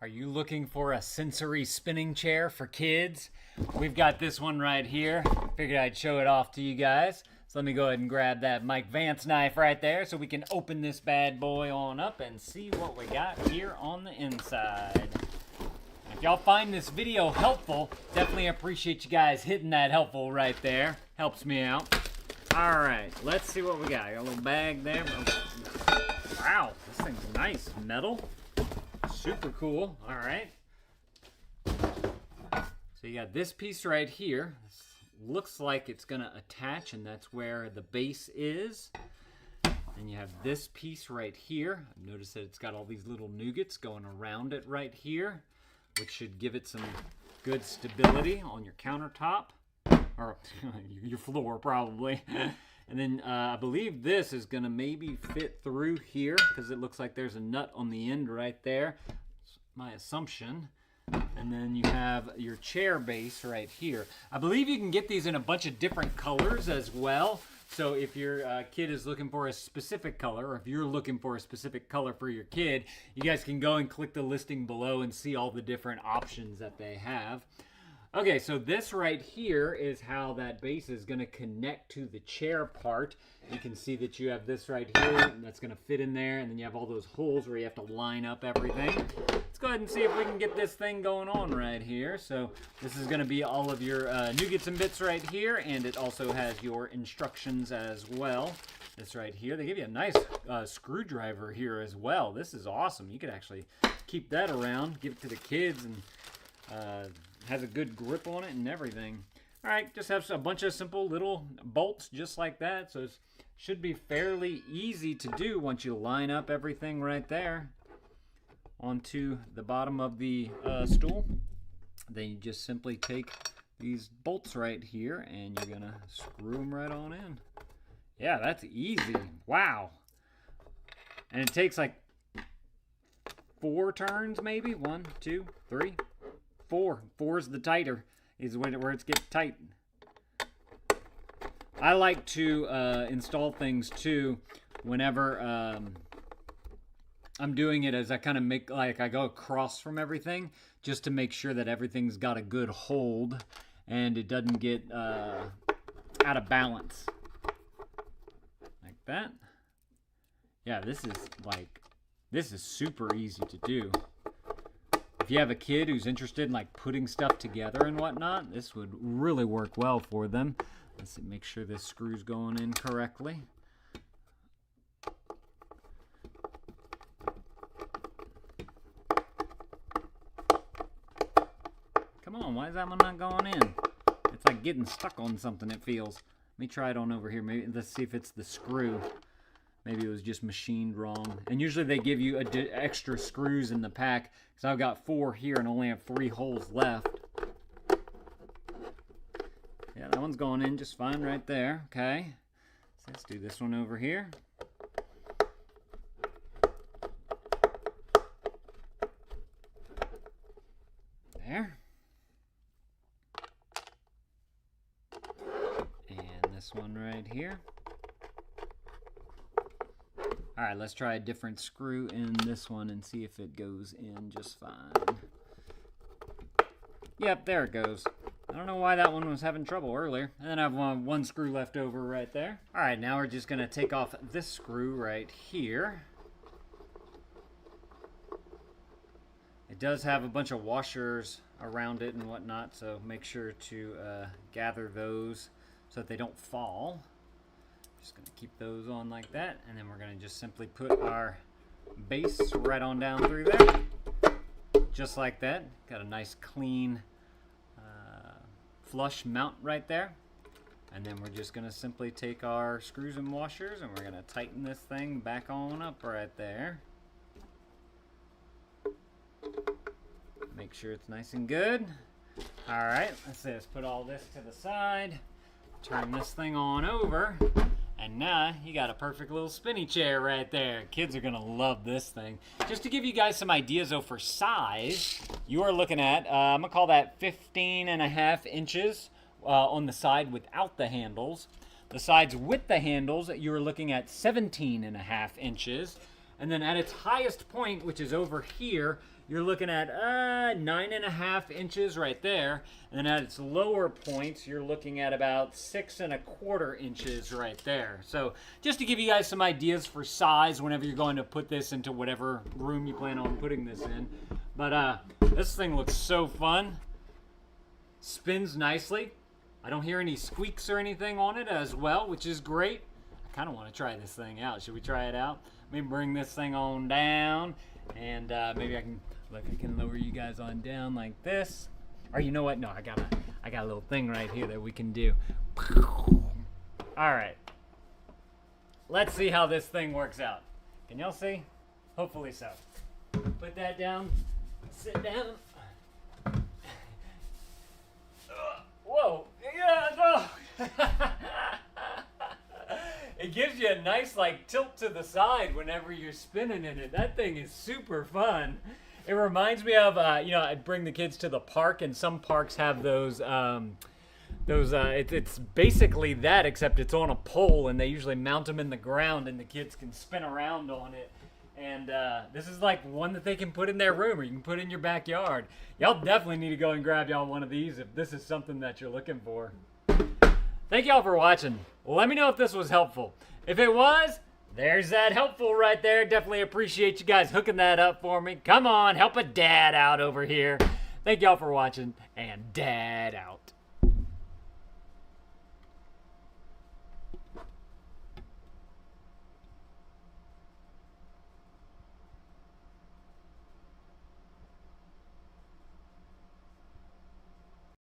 Are you looking for a sensory spinning chair for kids? We've got this one right here. Figured I'd show it off to you guys. So let me go ahead and grab that Mike Vance knife right there so we can open this bad boy on up and see what we got here on the inside. If y'all find this video helpful, definitely appreciate you guys hitting that helpful right there. Helps me out. All right, let's see what we got. Got a little bag there. Wow, this thing's nice. Metal. Super cool. All right. So you got this piece right here. This looks like it's going to attach, and that's where the base is. And you have this piece right here. Notice that it's got all these little nougats going around it right here, which should give it some good stability on your countertop, or your floor probably. And then I believe this is going to maybe fit through here because it looks like there's a nut on the end right there. That's my assumption. And then you have your chair base right here. I believe you can get these in a bunch of different colors as well. So if your kid is looking for a specific color, or if you're looking for a specific color for your kid, you guys can go and click the listing below and see all the different options that they have. Okay, so this right here is how that base is going to connect to the chair part. You can see that you have this right here, and that's going to fit in there, and then you have all those holes where you have to line up everything. Let's go ahead and see if we can get this thing going on right here. So this is going to be all of your nougats and bits right here, and it also has your instructions as well. This right here, they give you a nice screwdriver here as well. This is awesome. You could actually keep that around, give it to the kids, and has a good grip on it and everything. All right, just have a bunch of simple little bolts just like that. So it should be fairly easy to do once you line up everything right there onto the bottom of the stool. Then you just simply take these bolts right here and you're gonna screw them right on in. Yeah, that's easy. Wow. And it takes like 4 turns maybe. 1, 2, 3, 4. 4 is the tighter, is where it gets tight. I like to install things too whenever I'm doing it, as I kind of make, like, I go across from everything just to make sure that everything's got a good hold and it doesn't get out of balance. Like that. Yeah, this is super easy to do. If you have a kid who's interested in like putting stuff together and whatnot, this would really work well for them. Let's make sure this screw's going in correctly. Come on, why is that one not going in? It's like getting stuck on something, it feels. Let me try it on over here. Maybe let's see if it's the screw. Maybe it was just machined wrong. And usually they give you extra screws in the pack, because I've got 4 here and only have 3 holes left. Yeah, that one's going in just fine right there. Okay. So let's do this one over here. There. And this one right here. All right, let's try a different screw in this one and see if it goes in just fine. Yep, there it goes. I don't know why that one was having trouble earlier. And then I have one screw left over right there. All right, now we're just gonna take off this screw right here. It does have a bunch of washers around it and whatnot, so make sure to gather those so that they don't fall. Just gonna keep those on like that, and then we're gonna just simply put our base right on down through there, just like that. Got a nice clean flush mount right there, and then we're just gonna simply take our screws and washers and we're gonna tighten this thing back on up right there. Make sure it's nice and good. All right, let's put all this to the side, turn this thing on over. And now you got a perfect little spinny chair right there. Kids are gonna love this thing. Just to give you guys some ideas though for size, you are looking at, I'm gonna call that 15.5 inches on the side without the handles. The sides with the handles, you're looking at 17.5 inches. And then at its highest point, which is over here, you're looking at 9.5 inches right there. And then at its lower points, you're looking at about 6.25 inches right there. So just to give you guys some ideas for size whenever you're going to put this into whatever room you plan on putting this in. But this thing looks so fun. Spins nicely. I don't hear any squeaks or anything on it as well, which is great. I kind of want to try this thing out. Should we try it out? Let me bring this thing on down, and maybe I can lower you guys on down like this. Or you know what? No, I got a little thing right here that we can do. All right. Let's see how this thing works out. Can y'all see? Hopefully so. Put that down. Sit down. Whoa. Yeah, no. It gives you a nice like tilt to the side whenever you're spinning in it. That thing is super fun. It reminds me of, I bring the kids to the park, and some parks have those, it's basically that, except it's on a pole, and they usually mount them in the ground, and the kids can spin around on it. And this is like one that they can put in their room, or you can put in your backyard. Y'all definitely need to go and grab y'all one of these if this is something that you're looking for. Thank y'all for watching. Let me know if this was helpful. If it was, there's that helpful right there. Definitely appreciate you guys hooking that up for me. Come on, help a dad out over here. Thank y'all for watching, and dad out.